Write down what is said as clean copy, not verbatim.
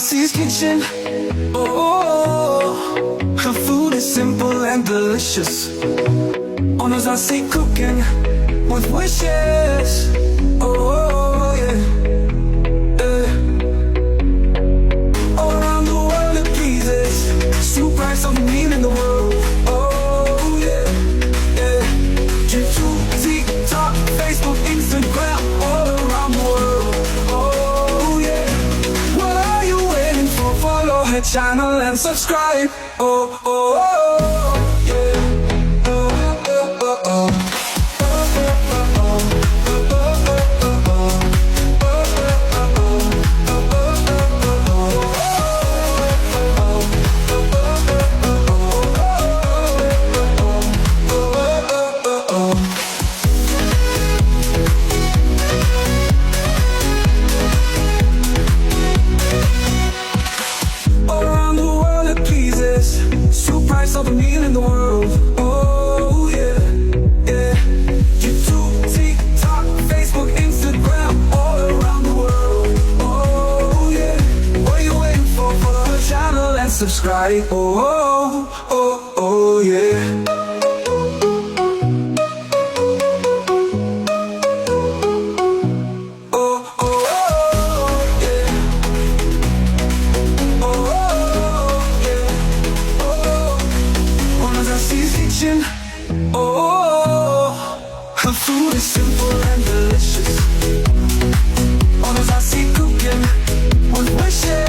Zasi's kitchen. Oh, her food is simple and delicious. On Zasi cooking with wishes. Oh yeah, yeah. All around the world it pleases. Soup, rice, something mean in the world. Oh yeah, yeah. YouTube, TikTok, Facebook, Instagram, all around the world. Oh yeah. What are you waiting for? Follow her channel and subscribe. Oh oh oh yeah. Oh oh oh oh. All the meal in the world. Oh yeah, yeah. YouTube, TikTok, Facebook, Instagram, all around the world. Oh yeah. What are you waiting for? Follow her channel and subscribe. Oh oh oh oh yeah. Oh, her food is simple and delicious. On Zasi cooking with wishes.